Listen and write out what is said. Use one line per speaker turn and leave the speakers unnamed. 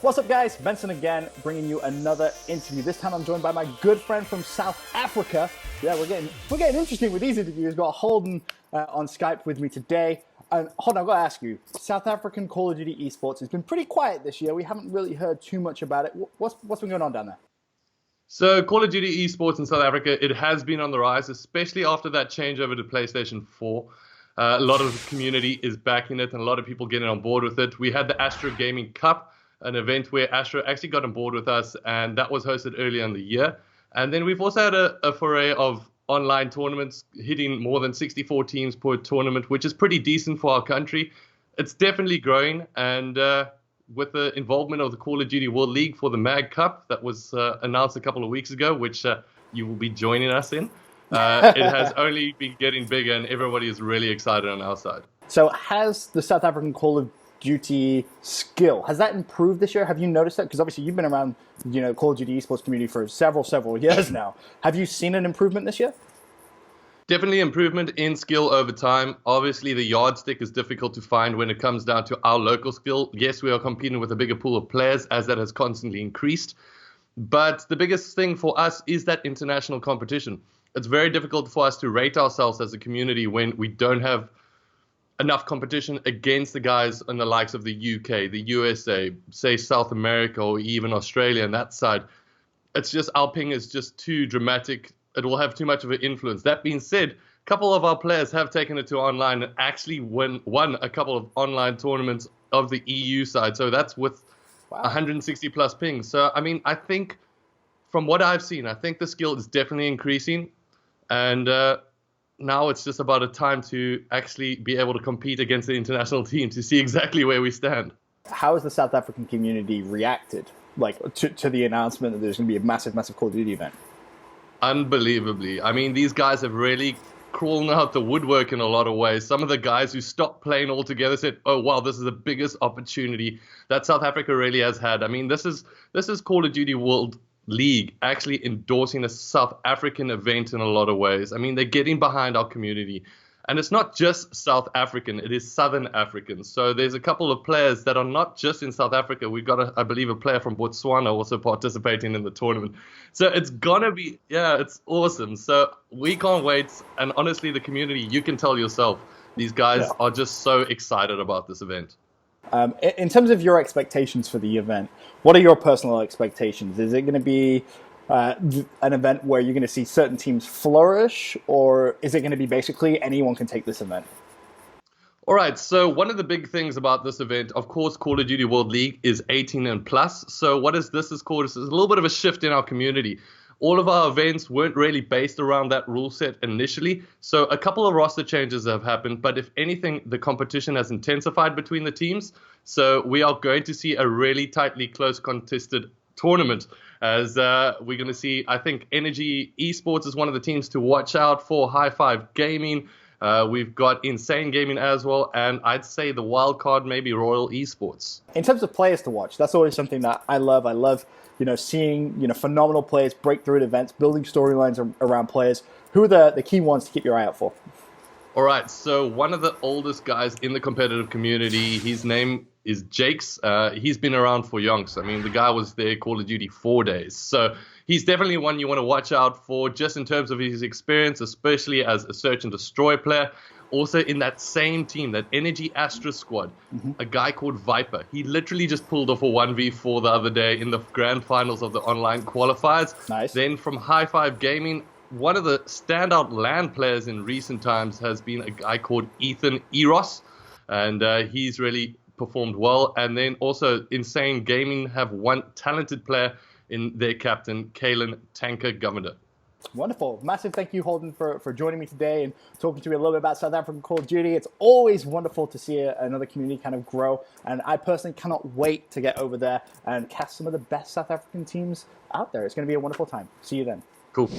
What's up, guys? Benson again, bringing you another interview. This time I'm joined by my good friend from South Africa. Yeah, we're getting interesting with these interviews. Got Holden on Skype with me today. And Holden, I've got to ask you, South African Call of Duty esports has been pretty quiet this year. We haven't really heard too much about it. What's been going on down there?
So Call of Duty esports in South Africa, it has been on the rise, especially after that changeover to PlayStation 4. A lot of the community is backing it and a lot of people getting on board with it. We had the Astro Gaming Cup, an event where Astro actually got on board with us, and that was hosted earlier in the year. And then we've also had a foray of online tournaments, hitting more than 64 teams per tournament, which is pretty decent for our country. It's definitely growing, and with the involvement of the Call of Duty World League for the MAG Cup that was announced a couple of weeks ago, which you will be joining us in, it has only been getting bigger, and everybody is really excited on our side.
So has the South African Call of Duty skill, has that improved this year? Have you noticed that? Because obviously you've been around, Call of Duty esports community for several years now. Have you seen an improvement this year?
Definitely improvement in skill over time. Obviously, the yardstick is difficult to find when it comes down to our local skill. Yes, we are competing with a bigger pool of players as that has constantly increased. But the biggest thing for us is that international competition. It's very difficult for us to rate ourselves as a community when we don't have enough competition against the guys on the likes of the UK, the USA, say South America, or even Australia on that side. It's just our ping is just too dramatic. It will have too much of an influence. That being said, a couple of our players have taken it to online and actually won a couple of online tournaments of the EU side. So that's with 160 plus pings. So, I mean, I think from what I've seen, I think the skill is definitely increasing. And now it's just about a time to actually be able to compete against the international team to see exactly where we stand.
How has the South African community reacted to the announcement that there's going to be a massive Call of Duty event?
Unbelievably. I mean, these guys have really crawled out the woodwork in a lot of ways. Some of the guys who stopped playing altogether said, oh, wow, this is the biggest opportunity that South Africa really has had. I mean, this is Call of Duty World League actually endorsing a South African event in a lot of ways. I mean, they're getting behind our community. And it's not just South African, it is Southern African. So there's a couple of players that are not just in South Africa. We've got, I believe, a player from Botswana also participating in the tournament. So it's going to be, it's awesome. So we can't wait. And honestly, the community, you can tell yourself, these guys are just so excited about this event.
In terms of your expectations for the event, what are your personal expectations? Is it going to be an event where you're going to see certain teams flourish, or is it going to be basically anyone can take this event?
All right, so one of the big things about this event, of course, Call of Duty World League is 18 and plus. So what is this is called? This is a little bit of a shift in our community. All of our events weren't really based around that rule set initially. So a couple of roster changes have happened, but if anything, the competition has intensified between the teams. So we are going to see a really tightly close contested tournament, as we're going to see, I think, Energy Esports is one of the teams to watch out for, High Five Gaming. We've got Insane Gaming as well, and I'd say the wild card maybe Royal Esports.
In terms of players to watch, that's always something that I love. I love, seeing, phenomenal players break through at events, building storylines around players. Who are the key ones to keep your eye out for?
All right, so one of the oldest guys in the competitive community, his name is Jakes. He's been around for yonks. I mean, the guy was there Call of Duty 4 days. So he's definitely one you want to watch out for just in terms of his experience, especially as a search and destroy player. Also in that same team, that Energy Astra squad, a guy called Viper. He literally just pulled off a 1v4 the other day in the grand finals of the online qualifiers.
Nice.
Then from High Five Gaming, one of the standout LAN players in recent times has been a guy called Ethan Eros, and he's really performed well. And then also Insane Gaming have one talented player in their captain, Kalen Tanker Governor.
Wonderful. Massive thank you, Holden, for joining me today and talking to me a little bit about South African Call of Duty. It's always wonderful to see another community kind of grow, and I personally cannot wait to get over there and cast some of the best South African teams out there. It's going to be a wonderful time. See you then.
Cool.